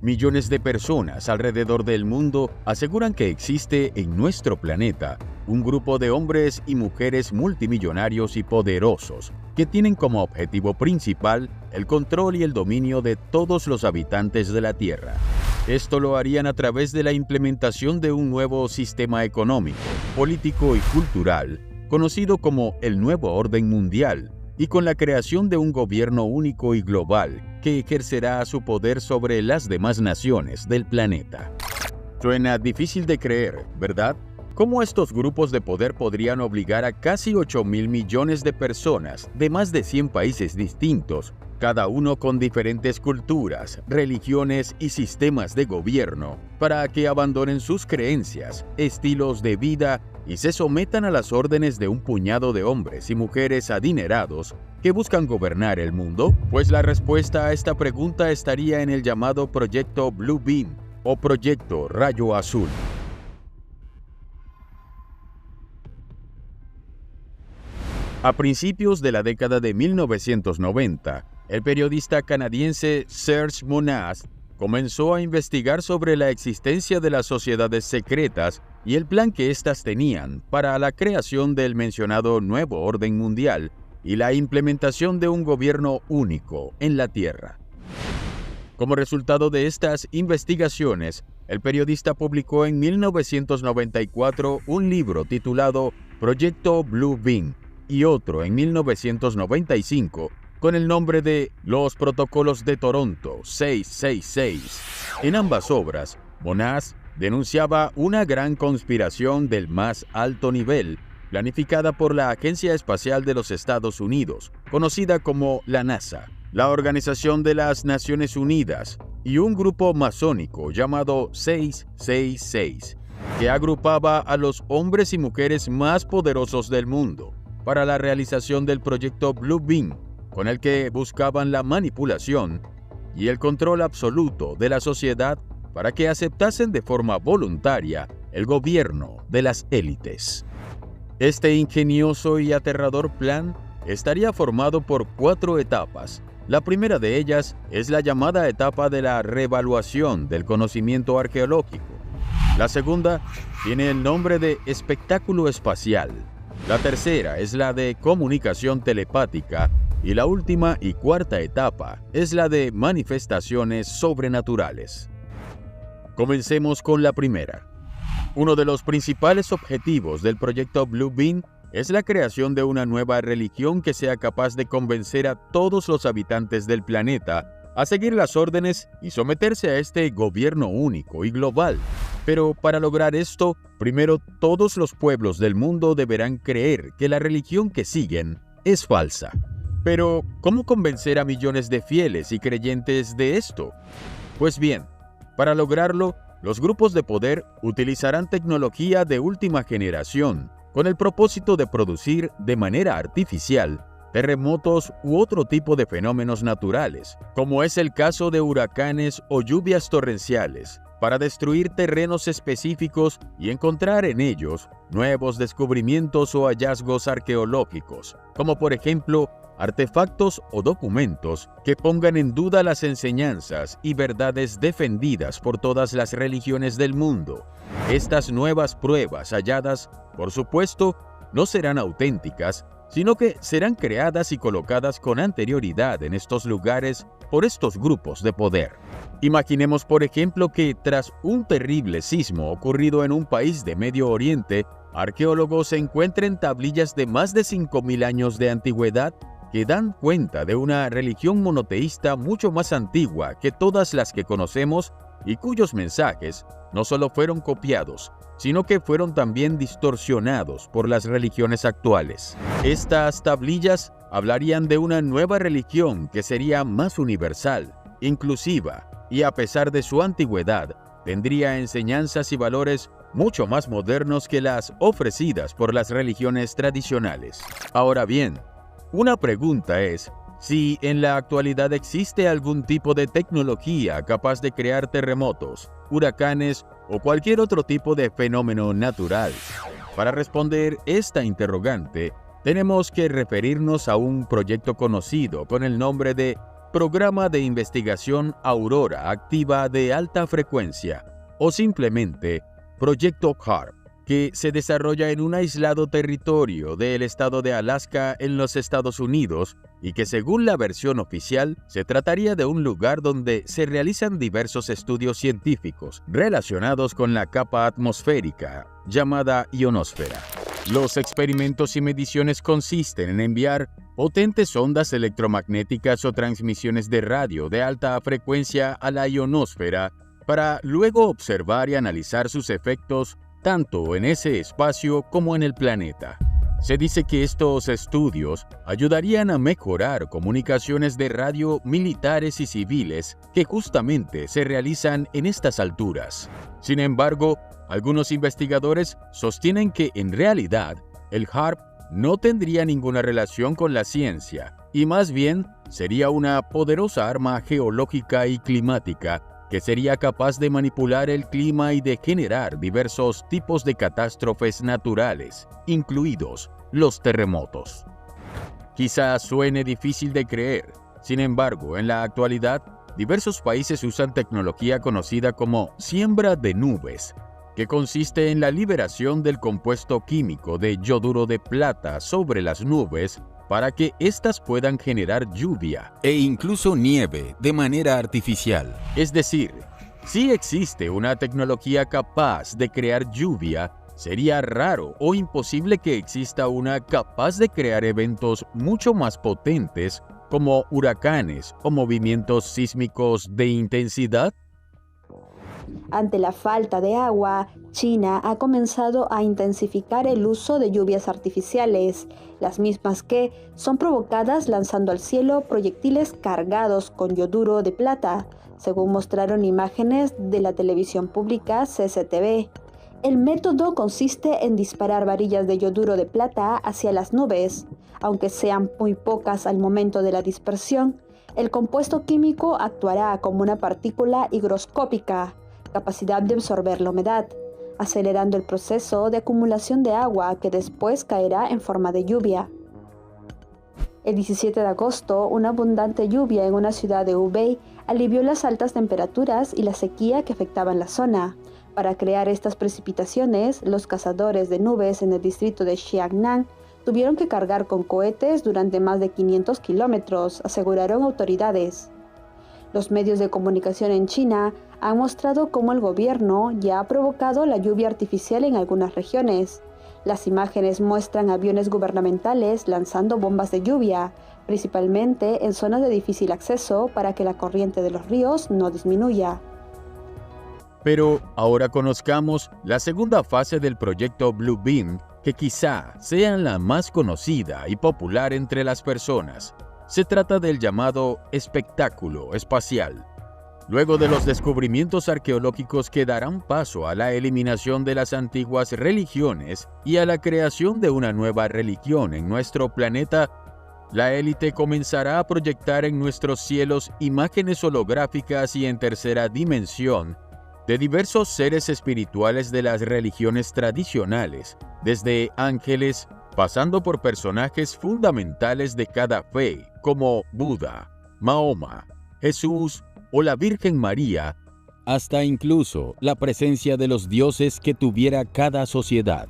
Millones de personas alrededor del mundo aseguran que existe en nuestro planeta un grupo de hombres y mujeres multimillonarios y poderosos que tienen como objetivo principal el control y el dominio de todos los habitantes de la Tierra. Esto lo harían a través de la implementación de un nuevo sistema económico, político y cultural, conocido como el Nuevo Orden Mundial, y con la creación de un gobierno único y global que ejercerá su poder sobre las demás naciones del planeta. Suena difícil de creer, ¿verdad? ¿Cómo estos grupos de poder podrían obligar a casi 8.000 millones de personas de más de 100 países distintos, cada uno con diferentes culturas, religiones y sistemas de gobierno, para que abandonen sus creencias, estilos de vida y se sometan a las órdenes de un puñado de hombres y mujeres adinerados que buscan gobernar el mundo? Pues la respuesta a esta pregunta estaría en el llamado Proyecto Blue Beam o Proyecto Rayo Azul. A principios de la década de 1990, el periodista canadiense Serge Monast comenzó a investigar sobre la existencia de las sociedades secretas y el plan que éstas tenían para la creación del mencionado Nuevo Orden Mundial y la implementación de un gobierno único en la Tierra. Como resultado de estas investigaciones, el periodista publicó en 1994 un libro titulado Proyecto Blue Beam y otro en 1995 con el nombre de Los Protocolos de Toronto 666. En ambas obras, Monast denunciaba una gran conspiración del más alto nivel, planificada por la Agencia Espacial de los Estados Unidos, conocida como la NASA, la Organización de las Naciones Unidas y un grupo masónico llamado 666, que agrupaba a los hombres y mujeres más poderosos del mundo para la realización del proyecto Blue Beam, con el que buscaban la manipulación y el control absoluto de la sociedad para que aceptasen de forma voluntaria el gobierno de las élites. Este ingenioso y aterrador plan estaría formado por 4 etapas. La primera de ellas es la llamada etapa de la reevaluación del conocimiento arqueológico. La segunda tiene el nombre de espectáculo espacial. La tercera es la de comunicación telepática. Y la última y cuarta etapa es la de manifestaciones sobrenaturales. Comencemos con la primera. Uno de los principales objetivos del proyecto Blue Beam es la creación de una nueva religión que sea capaz de convencer a todos los habitantes del planeta a seguir las órdenes y someterse a este gobierno único y global. Pero para lograr esto, primero todos los pueblos del mundo deberán creer que la religión que siguen es falsa. Pero, ¿cómo convencer a millones de fieles y creyentes de esto? Pues bien, para lograrlo, los grupos de poder utilizarán tecnología de última generación con el propósito de producir de manera artificial terremotos u otro tipo de fenómenos naturales, como es el caso de huracanes o lluvias torrenciales, para destruir terrenos específicos y encontrar en ellos nuevos descubrimientos o hallazgos arqueológicos, como por ejemplo artefactos o documentos que pongan en duda las enseñanzas y verdades defendidas por todas las religiones del mundo. Estas nuevas pruebas halladas, por supuesto, no serán auténticas, sino que serán creadas y colocadas con anterioridad en estos lugares por estos grupos de poder. Imaginemos, por ejemplo, que tras un terrible sismo ocurrido en un país de Medio Oriente, arqueólogos encuentren tablillas de más de 5.000 años de antigüedad que dan cuenta de una religión monoteísta mucho más antigua que todas las que conocemos y cuyos mensajes no solo fueron copiados, sino que fueron también distorsionados por las religiones actuales. Estas tablillas hablarían de una nueva religión que sería más universal, inclusiva y, a pesar de su antigüedad, tendría enseñanzas y valores mucho más modernos que las ofrecidas por las religiones tradicionales. Ahora bien, una pregunta es si en la actualidad existe algún tipo de tecnología capaz de crear terremotos, huracanes o cualquier otro tipo de fenómeno natural. Para responder esta interrogante, tenemos que referirnos a un proyecto conocido con el nombre de Programa de Investigación Aurora Activa de Alta Frecuencia, o simplemente Proyecto HAARP, que se desarrolla en un aislado territorio del estado de Alaska en los Estados Unidos y que, según la versión oficial, se trataría de un lugar donde se realizan diversos estudios científicos relacionados con la capa atmosférica llamada ionosfera. Los experimentos y mediciones consisten en enviar potentes ondas electromagnéticas o transmisiones de radio de alta frecuencia a la ionosfera para luego observar y analizar sus efectos tanto en ese espacio como en el planeta. Se dice que estos estudios ayudarían a mejorar comunicaciones de radio militares y civiles que justamente se realizan en estas alturas. Sin embargo, algunos investigadores sostienen que en realidad el HAARP no tendría ninguna relación con la ciencia y más bien sería una poderosa arma geológica y climática que sería capaz de manipular el clima y de generar diversos tipos de catástrofes naturales, incluidos los terremotos. Quizás suene difícil de creer, sin embargo, en la actualidad, diversos países usan tecnología conocida como siembra de nubes, que consiste en la liberación del compuesto químico de yoduro de plata sobre las nubes para que éstas puedan generar lluvia e incluso nieve de manera artificial. Es decir, si existe una tecnología capaz de crear lluvia, sería raro o imposible que exista una capaz de crear eventos mucho más potentes como huracanes o movimientos sísmicos de intensidad. Ante la falta de agua, China ha comenzado a intensificar el uso de lluvias artificiales, las mismas que son provocadas lanzando al cielo proyectiles cargados con yoduro de plata, según mostraron imágenes de la televisión pública CCTV. El método consiste en disparar varillas de yoduro de plata hacia las nubes. Aunque sean muy pocas al momento de la dispersión, el compuesto químico actuará como una partícula higroscópica, capacidad de absorber la humedad, acelerando el proceso de acumulación de agua que después caerá en forma de lluvia. El 17 de agosto, una abundante lluvia en una ciudad de Hubei alivió las altas temperaturas y la sequía que afectaban la zona. Para crear estas precipitaciones, los cazadores de nubes en el distrito de Xiangnan tuvieron que cargar con cohetes durante más de 500 kilómetros, aseguraron autoridades. Los medios de comunicación en China han mostrado cómo el gobierno ya ha provocado la lluvia artificial en algunas regiones. Las imágenes muestran aviones gubernamentales lanzando bombas de lluvia, principalmente en zonas de difícil acceso para que la corriente de los ríos no disminuya. Pero ahora conozcamos la segunda fase del proyecto Blue Beam, que quizá sea la más conocida y popular entre las personas. Se trata del llamado espectáculo espacial. Luego de los descubrimientos arqueológicos que darán paso a la eliminación de las antiguas religiones y a la creación de una nueva religión en nuestro planeta, la élite comenzará a proyectar en nuestros cielos imágenes holográficas y en tercera dimensión de diversos seres espirituales de las religiones tradicionales, desde ángeles, pasando por personajes fundamentales de cada fe, como Buda, Mahoma, Jesús o la Virgen María, hasta incluso la presencia de los dioses que tuviera cada sociedad.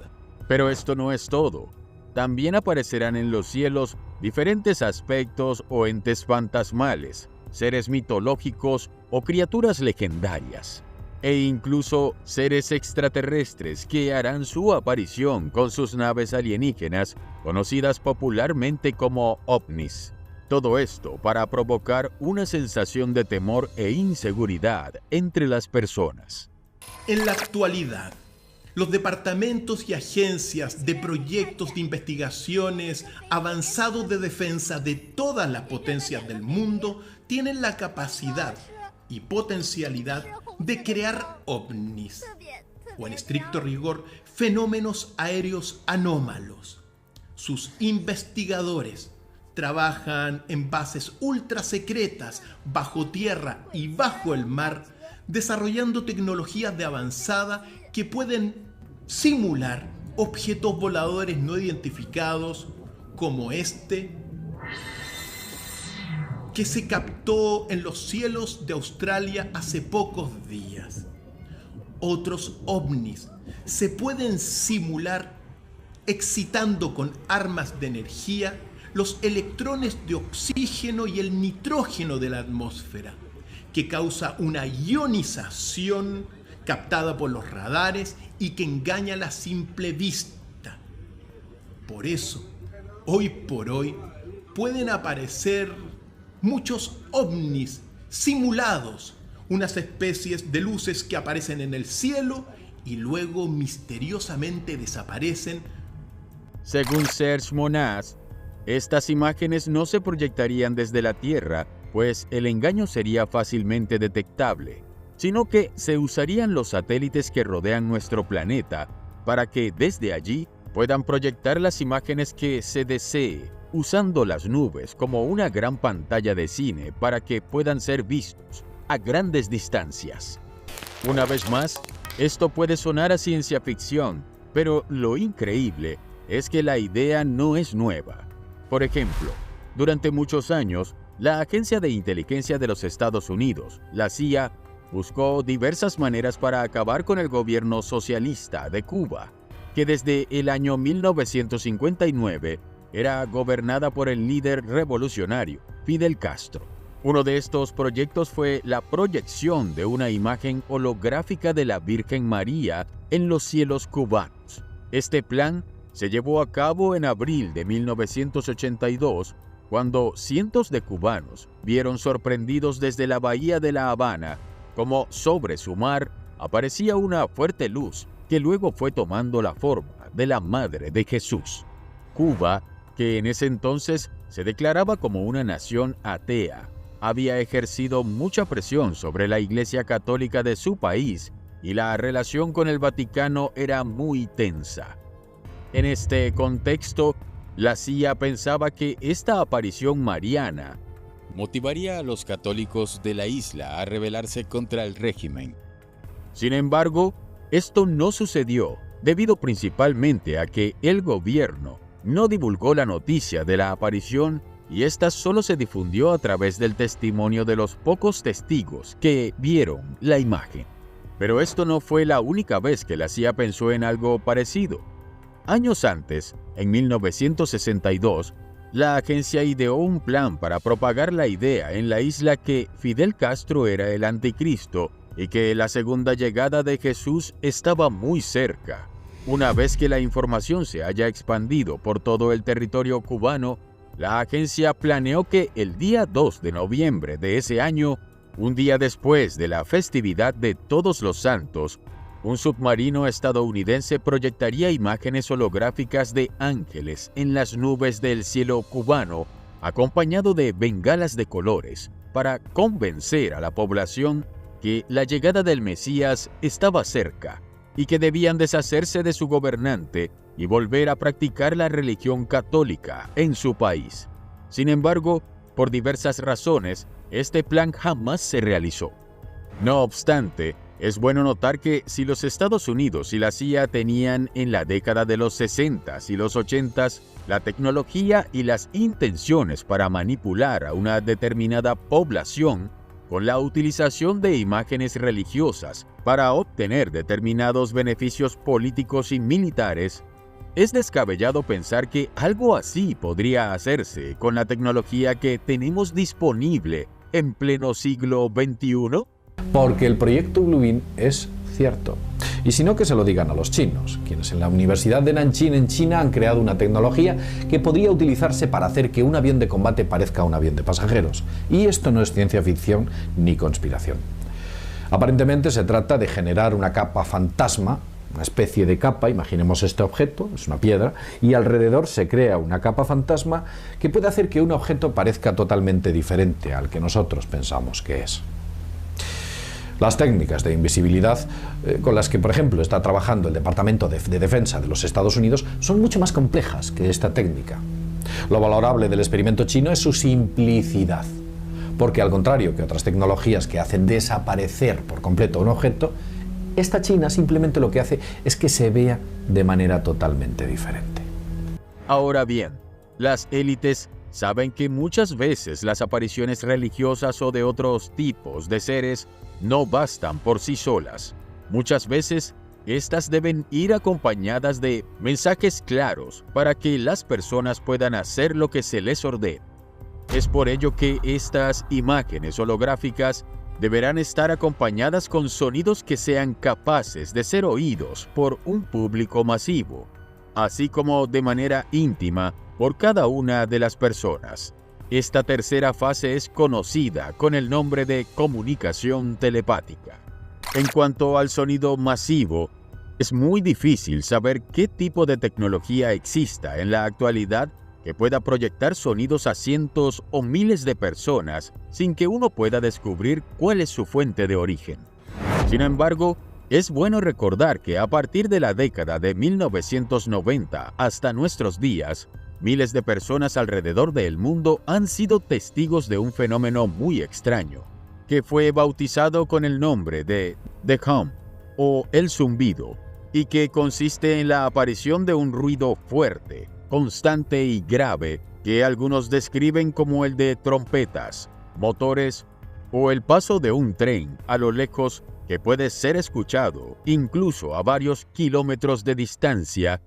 Pero esto no es todo. También aparecerán en los cielos diferentes aspectos o entes fantasmales, seres mitológicos o criaturas legendarias, e incluso seres extraterrestres que harán su aparición con sus naves alienígenas, conocidas popularmente como ovnis. Todo esto para provocar una sensación de temor e inseguridad entre las personas. En la actualidad, los departamentos y agencias de proyectos de investigaciones avanzados de defensa de todas las potencias del mundo tienen la capacidad y potencialidad de crear ovnis, o en estricto rigor, fenómenos aéreos anómalos. Sus investigadores trabajan en bases ultra secretas, bajo tierra y bajo el mar, desarrollando tecnologías de avanzada que pueden simular objetos voladores no identificados como este, que se captó en los cielos de Australia hace pocos días. Otros ovnis se pueden simular excitando con armas de energía los electrones de oxígeno y el nitrógeno de la atmósfera, que causa una ionización captada por los radares y que engaña a la simple vista. Por eso, hoy por hoy, pueden aparecer muchos ovnis simulados, unas especies de luces que aparecen en el cielo y luego misteriosamente desaparecen. Según Serge Moniz, estas imágenes no se proyectarían desde la Tierra, pues el engaño sería fácilmente detectable, sino que se usarían los satélites que rodean nuestro planeta para que desde allí puedan proyectar las imágenes que se desee, usando las nubes como una gran pantalla de cine para que puedan ser vistos a grandes distancias. Una vez más, esto puede sonar a ciencia ficción, pero lo increíble es que la idea no es nueva. Por ejemplo, durante muchos años, la Agencia de Inteligencia de los Estados Unidos, la CIA, buscó diversas maneras para acabar con el gobierno socialista de Cuba, que desde el año 1959 era gobernada por el líder revolucionario Fidel Castro. Uno de estos proyectos fue la proyección de una imagen holográfica de la Virgen María en los cielos cubanos. Este plan se llevó a cabo en abril de 1982, cuando cientos de cubanos vieron sorprendidos desde la bahía de La Habana como sobre su mar aparecía una fuerte luz que luego fue tomando la forma de la Madre de Jesús. Cuba, que en ese entonces se declaraba como una nación atea, había ejercido mucha presión sobre la Iglesia Católica de su país y la relación con el Vaticano era muy tensa. En este contexto, la CIA pensaba que esta aparición mariana motivaría a los católicos de la isla a rebelarse contra el régimen. Sin embargo, esto no sucedió debido principalmente a que el gobierno no divulgó la noticia de la aparición y esta solo se difundió a través del testimonio de los pocos testigos que vieron la imagen. Pero esto no fue la única vez que la CIA pensó en algo parecido. Años antes, en 1962, la agencia ideó un plan para propagar la idea en la isla que Fidel Castro era el anticristo y que la segunda llegada de Jesús estaba muy cerca. Una vez que la información se haya expandido por todo el territorio cubano, la agencia planeó que el día 2 de noviembre de ese año, un día después de la festividad de Todos los Santos, un submarino estadounidense proyectaría imágenes holográficas de ángeles en las nubes del cielo cubano, acompañado de bengalas de colores, para convencer a la población que la llegada del Mesías estaba cerca y que debían deshacerse de su gobernante y volver a practicar la religión católica en su país. Sin embargo, por diversas razones, este plan jamás se realizó. No obstante, es bueno notar que si los Estados Unidos y la CIA tenían en la década de los 60s y los 80s la tecnología y las intenciones para manipular a una determinada población con la utilización de imágenes religiosas para obtener determinados beneficios políticos y militares, es descabellado pensar que algo así podría hacerse con la tecnología que tenemos disponible en pleno siglo XXI. Porque el proyecto Blue Beam es cierto. Y si no, que se lo digan a los chinos, quienes en la Universidad de Nanjing en China han creado una tecnología que podría utilizarse para hacer que un avión de combate parezca un avión de pasajeros. Y esto no es ciencia ficción ni conspiración. Aparentemente se trata de generar una capa fantasma, una especie de capa, imaginemos este objeto, es una piedra, y alrededor se crea una capa fantasma que puede hacer que un objeto parezca totalmente diferente al que nosotros pensamos que es. Las técnicas de invisibilidad con las que, por ejemplo, está trabajando el Departamento de Defensa de los Estados Unidos son mucho más complejas que esta técnica. Lo valorable del experimento chino es su simplicidad, porque al contrario que otras tecnologías que hacen desaparecer por completo un objeto, esta China simplemente lo que hace es que se vea de manera totalmente diferente. Ahora bien, las élites saben que muchas veces las apariciones religiosas o de otros tipos de seres no bastan por sí solas. Muchas veces, estas deben ir acompañadas de mensajes claros para que las personas puedan hacer lo que se les ordene. Es por ello que estas imágenes holográficas deberán estar acompañadas con sonidos que sean capaces de ser oídos por un público masivo, así como de manera íntima por cada una de las personas. Esta tercera fase es conocida con el nombre de comunicación telepática. En cuanto al sonido masivo, es muy difícil saber qué tipo de tecnología exista en la actualidad que pueda proyectar sonidos a cientos o miles de personas sin que uno pueda descubrir cuál es su fuente de origen. Sin embargo, es bueno recordar que a partir de la década de 1990 hasta nuestros días, miles de personas alrededor del mundo han sido testigos de un fenómeno muy extraño, que fue bautizado con el nombre de The Hum o el zumbido, y que consiste en la aparición de un ruido fuerte, constante y grave que algunos describen como el de trompetas, motores o el paso de un tren a lo lejos que puede ser escuchado incluso a varios kilómetros de distancia.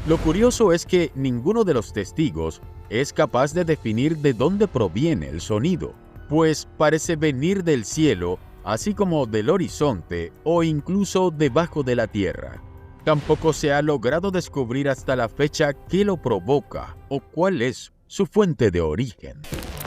Lo curioso es que ninguno de los testigos es capaz de definir de dónde proviene el sonido, pues parece venir del cielo, así como del horizonte o incluso debajo de la tierra. Tampoco se ha logrado descubrir hasta la fecha qué lo provoca o cuál es su fuente de origen.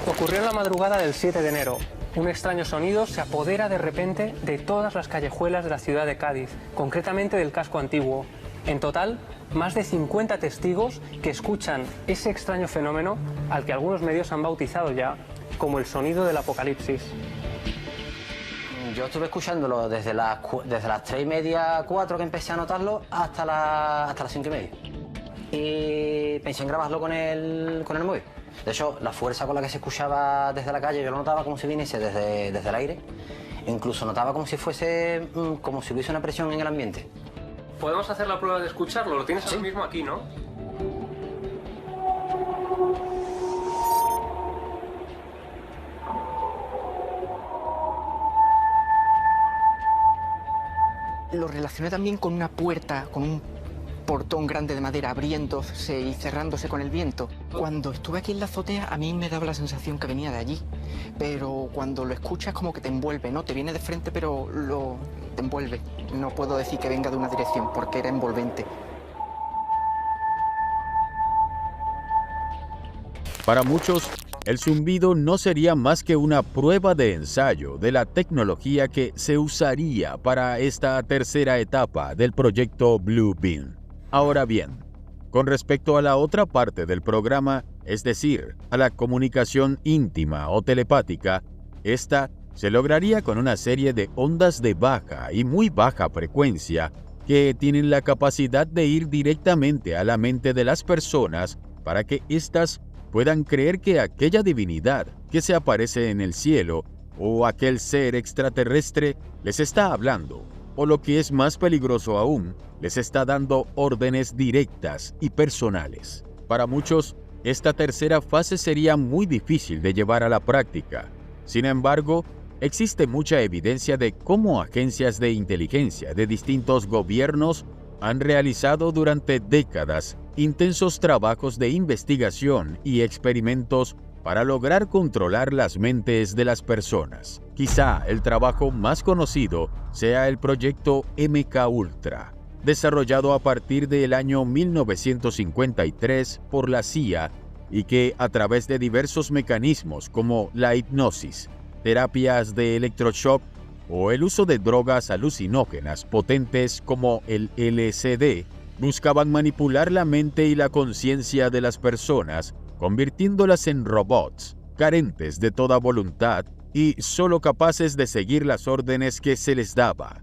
Ocurrió en la madrugada del 7 de enero. Un extraño sonido se apodera de repente de todas las callejuelas de la ciudad de Cádiz, concretamente del casco antiguo. En total, más de 50 testigos que escuchan ese extraño fenómeno al que algunos medios han bautizado ya como el sonido del apocalipsis. Yo estuve escuchándolo desde las 3:30, 4 que empecé a notarlo hasta las 5:30. Y pensé en grabarlo con el móvil. De hecho, la fuerza con la que se escuchaba desde la calle yo lo notaba como si viniese desde el aire. Incluso notaba como si hubiese una presión en el ambiente. ¿Podemos hacer la prueba de escucharlo? Lo tienes ahora mismo aquí, ¿no? Lo relacioné también con una puerta, con un portón grande de madera abriéndose y cerrándose con el viento. Cuando estuve aquí en la azotea, a mí me daba la sensación que venía de allí. Pero cuando lo escuchas como que te envuelve, ¿no? Te viene de frente, pero te envuelve. No puedo decir que venga de una dirección, porque era envolvente. Para muchos, el zumbido no sería más que una prueba de ensayo de la tecnología que se usaría para esta tercera etapa del proyecto Blue Beam. Ahora bien, con respecto a la otra parte del programa, es decir, a la comunicación íntima o telepática, esta se lograría con una serie de ondas de baja y muy baja frecuencia que tienen la capacidad de ir directamente a la mente de las personas para que éstas puedan creer que aquella divinidad que se aparece en el cielo o aquel ser extraterrestre les está hablando, o lo que es más peligroso aún, les está dando órdenes directas y personales. Para muchos, esta tercera fase sería muy difícil de llevar a la práctica. Sin embargo, existe mucha evidencia de cómo agencias de inteligencia de distintos gobiernos han realizado durante décadas intensos trabajos de investigación y experimentos para lograr controlar las mentes de las personas. Quizá el trabajo más conocido sea el proyecto MK-Ultra, desarrollado a partir del año 1953 por la CIA y que a través de diversos mecanismos como la hipnosis, terapias de electroshock o el uso de drogas alucinógenas potentes como el LSD, buscaban manipular la mente y la conciencia de las personas, convirtiéndolas en robots, carentes de toda voluntad y solo capaces de seguir las órdenes que se les daba.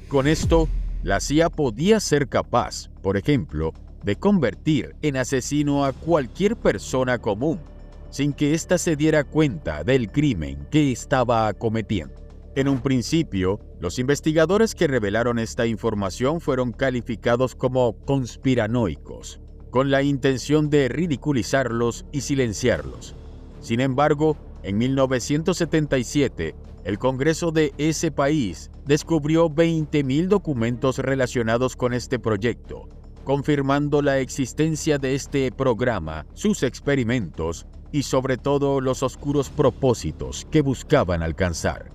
Con esto, la CIA podía ser capaz, por ejemplo, de convertir en asesino a cualquier persona común, sin que ésta se diera cuenta del crimen que estaba cometiendo. En un principio, los investigadores que revelaron esta información fueron calificados como conspiranoicos, con la intención de ridiculizarlos y silenciarlos. Sin embargo, en 1977, el Congreso de ese país descubrió 20.000 documentos relacionados con este proyecto, confirmando la existencia de este programa, sus experimentos y sobre todo los oscuros propósitos que buscaban alcanzar.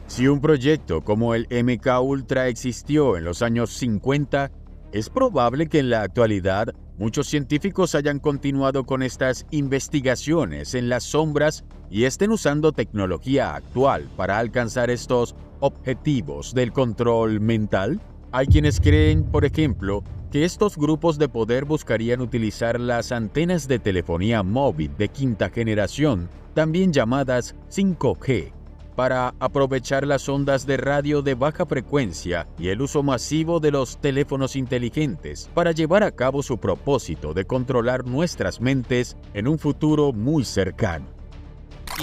Si un proyecto como el MK Ultra existió en los años 50, es probable que en la actualidad muchos científicos hayan continuado con estas investigaciones en las sombras y estén usando tecnología actual para alcanzar estos objetivos del control mental. Hay quienes creen, por ejemplo, que estos grupos de poder buscarían utilizar las antenas de telefonía móvil de quinta generación, también llamadas 5G, para aprovechar las ondas de radio de baja frecuencia y el uso masivo de los teléfonos inteligentes para llevar a cabo su propósito de controlar nuestras mentes en un futuro muy cercano.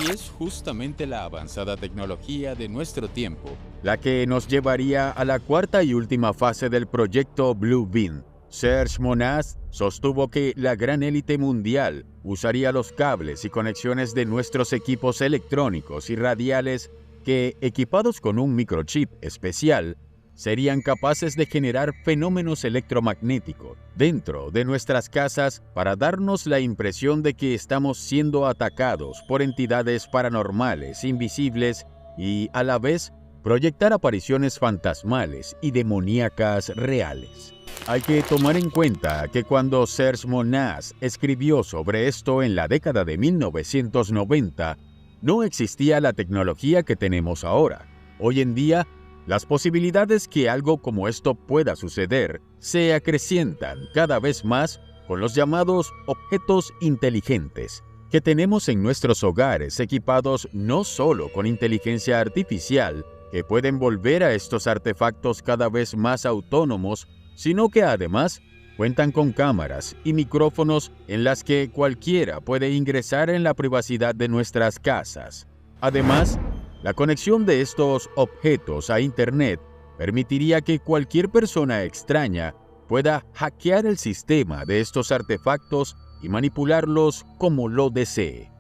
Y es justamente la avanzada tecnología de nuestro tiempo la que nos llevaría a la cuarta y última fase del proyecto Blue Beam. Serge Monast sostuvo que la gran élite mundial usaría los cables y conexiones de nuestros equipos electrónicos y radiales que, equipados con un microchip especial, serían capaces de generar fenómenos electromagnéticos dentro de nuestras casas para darnos la impresión de que estamos siendo atacados por entidades paranormales invisibles y, a la vez, proyectar apariciones fantasmales y demoníacas reales. Hay que tomar en cuenta que cuando Serge Monast escribió sobre esto en la década de 1990, no existía la tecnología que tenemos ahora. Hoy en día, las posibilidades que algo como esto pueda suceder se acrecientan cada vez más con los llamados objetos inteligentes que tenemos en nuestros hogares, equipados no solo con inteligencia artificial, que pueden volver a estos artefactos cada vez más autónomos, sino que además cuentan con cámaras y micrófonos en las que cualquiera puede ingresar en la privacidad de nuestras casas. Además, la conexión de estos objetos a Internet permitiría que cualquier persona extraña pueda hackear el sistema de estos artefactos y manipularlos como lo desee.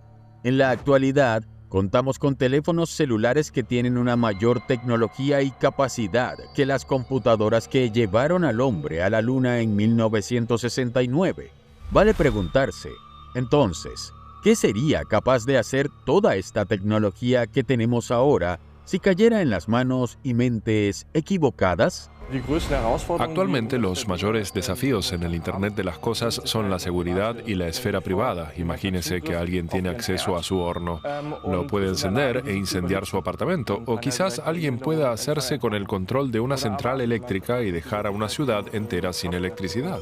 En la actualidad, contamos con teléfonos celulares que tienen una mayor tecnología y capacidad que las computadoras que llevaron al hombre a la Luna en 1969. Vale preguntarse, entonces, ¿qué sería capaz de hacer toda esta tecnología que tenemos ahora si cayera en las manos y mentes equivocadas? Actualmente los mayores desafíos en el Internet de las cosas son la seguridad y la esfera privada. Imagínese que alguien tiene acceso a su horno. Lo puede encender e incendiar su apartamento, o quizás alguien pueda hacerse con el control de una central eléctrica y dejar a una ciudad entera sin electricidad.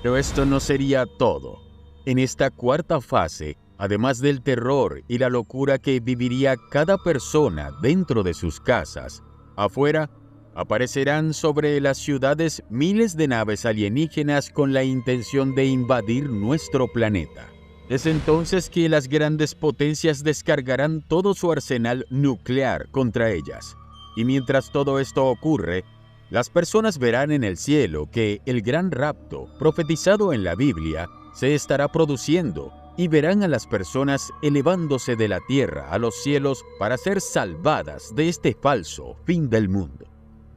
Pero esto no sería todo. En esta cuarta fase, además del terror y la locura que viviría cada persona dentro de sus casas, afuera aparecerán sobre las ciudades miles de naves alienígenas con la intención de invadir nuestro planeta. Es entonces que las grandes potencias descargarán todo su arsenal nuclear contra ellas. Y mientras todo esto ocurre, las personas verán en el cielo que el gran rapto profetizado en la Biblia se estará produciendo y verán a las personas elevándose de la tierra a los cielos para ser salvadas de este falso fin del mundo.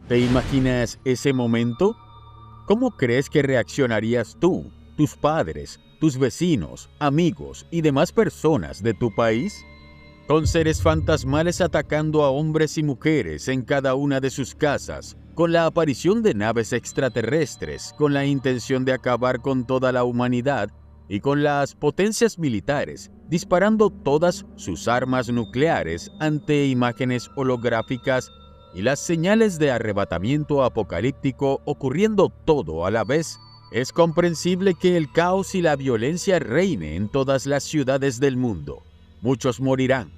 ¿Te imaginas ese momento? ¿Cómo crees que reaccionarías tú, tus padres, tus vecinos, amigos y demás personas de tu país? Con seres fantasmales atacando a hombres y mujeres en cada una de sus casas, con la aparición de naves extraterrestres, con la intención de acabar con toda la humanidad y con las potencias militares disparando todas sus armas nucleares ante imágenes holográficas y las señales de arrebatamiento apocalíptico ocurriendo todo a la vez, es comprensible que el caos y la violencia reine en todas las ciudades del mundo. Muchos morirán,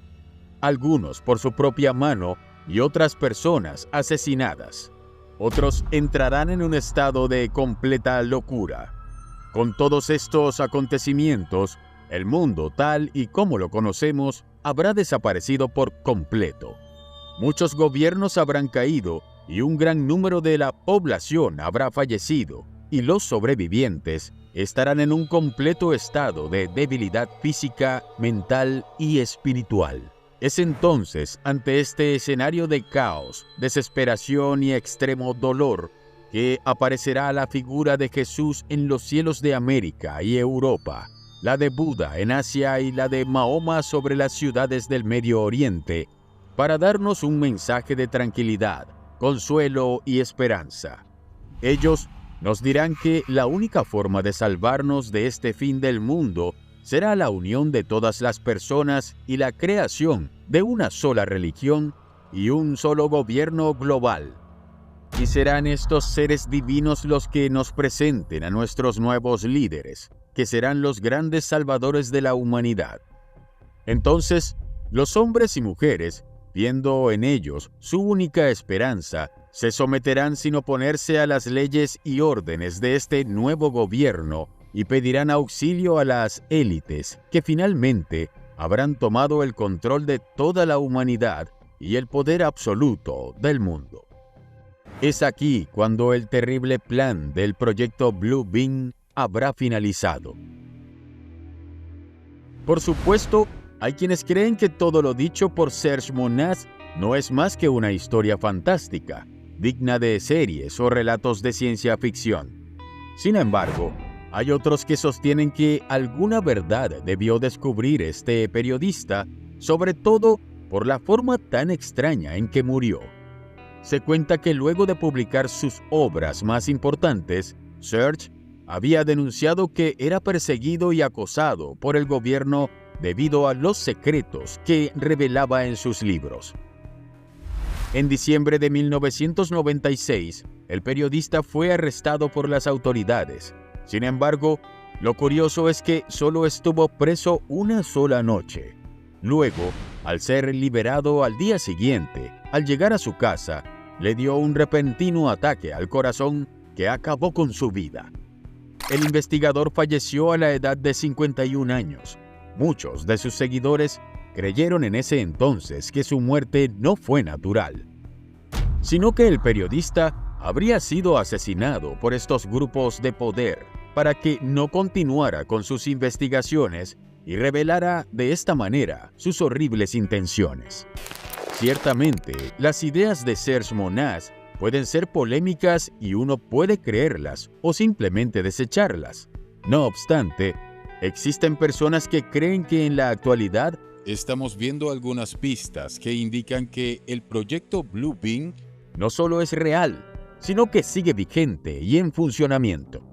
algunos por su propia mano y otras personas asesinadas. Otros entrarán en un estado de completa locura. Con todos estos acontecimientos, el mundo tal y como lo conocemos habrá desaparecido por completo. Muchos gobiernos habrán caído y un gran número de la población habrá fallecido, y los sobrevivientes estarán en un completo estado de debilidad física, mental y espiritual. Es entonces, ante este escenario de caos, desesperación y extremo dolor, que aparecerá la figura de Jesús en los cielos de América y Europa, la de Buda en Asia y la de Mahoma sobre las ciudades del Medio Oriente, para darnos un mensaje de tranquilidad, consuelo y esperanza. Ellos nos dirán que la única forma de salvarnos de este fin del mundo será la unión de todas las personas y la creación de una sola religión y un solo gobierno global. Y serán estos seres divinos los que nos presenten a nuestros nuevos líderes, que serán los grandes salvadores de la humanidad. Entonces, los hombres y mujeres, viendo en ellos su única esperanza, se someterán sin oponerse a las leyes y órdenes de este nuevo gobierno y pedirán auxilio a las élites que finalmente habrán tomado el control de toda la humanidad y el poder absoluto del mundo. Es aquí cuando el terrible plan del proyecto Blue Beam habrá finalizado. Por supuesto, hay quienes creen que todo lo dicho por Serge Monast no es más que una historia fantástica, digna de series o relatos de ciencia ficción. Sin embargo, hay otros que sostienen que alguna verdad debió descubrir este periodista, sobre todo por la forma tan extraña en que murió. Se cuenta que luego de publicar sus obras más importantes, Serge había denunciado que era perseguido y acosado por el gobierno debido a los secretos que revelaba en sus libros. En diciembre de 1996, el periodista fue arrestado por las autoridades. Sin embargo, lo curioso es que solo estuvo preso una sola noche. Luego, al ser liberado al día siguiente, al llegar a su casa, le dio un repentino ataque al corazón que acabó con su vida. El investigador falleció a la edad de 51 años. Muchos de sus seguidores creyeron en ese entonces que su muerte no fue natural, sino que el periodista habría sido asesinado por estos grupos de poder para que no continuara con sus investigaciones y revelara de esta manera sus horribles intenciones. Ciertamente, las ideas de Serge Monast pueden ser polémicas y uno puede creerlas o simplemente desecharlas. No obstante, existen personas que creen que en la actualidad estamos viendo algunas pistas que indican que el proyecto Blue Beam no solo es real, sino que sigue vigente y en funcionamiento.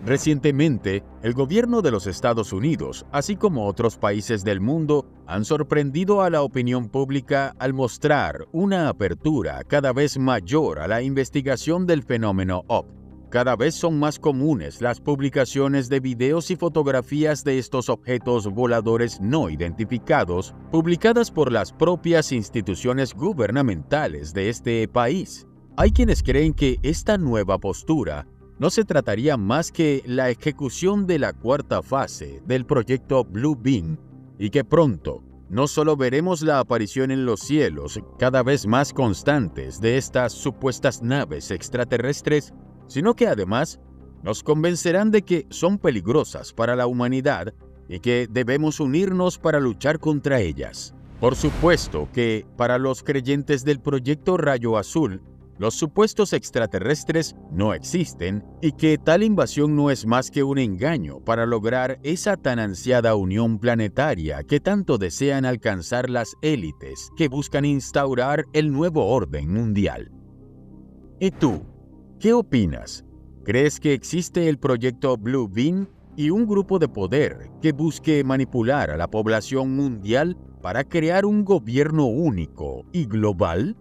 Recientemente, el gobierno de los Estados Unidos, así como otros países del mundo, han sorprendido a la opinión pública al mostrar una apertura cada vez mayor a la investigación del fenómeno OVNI. Cada vez son más comunes las publicaciones de videos y fotografías de estos objetos voladores no identificados, publicadas por las propias instituciones gubernamentales de este país. Hay quienes creen que esta nueva postura no se trataría más que la ejecución de la cuarta fase del proyecto Blue Beam y que pronto no solo veremos la aparición en los cielos cada vez más constantes de estas supuestas naves extraterrestres, sino que además nos convencerán de que son peligrosas para la humanidad y que debemos unirnos para luchar contra ellas. Por supuesto que para los creyentes del proyecto Rayo Azul, los supuestos extraterrestres no existen y que tal invasión no es más que un engaño para lograr esa tan ansiada unión planetaria que tanto desean alcanzar las élites que buscan instaurar el nuevo orden mundial. ¿Y tú? ¿Qué opinas? ¿Crees que existe el proyecto Blue Beam y un grupo de poder que busque manipular a la población mundial para crear un gobierno único y global?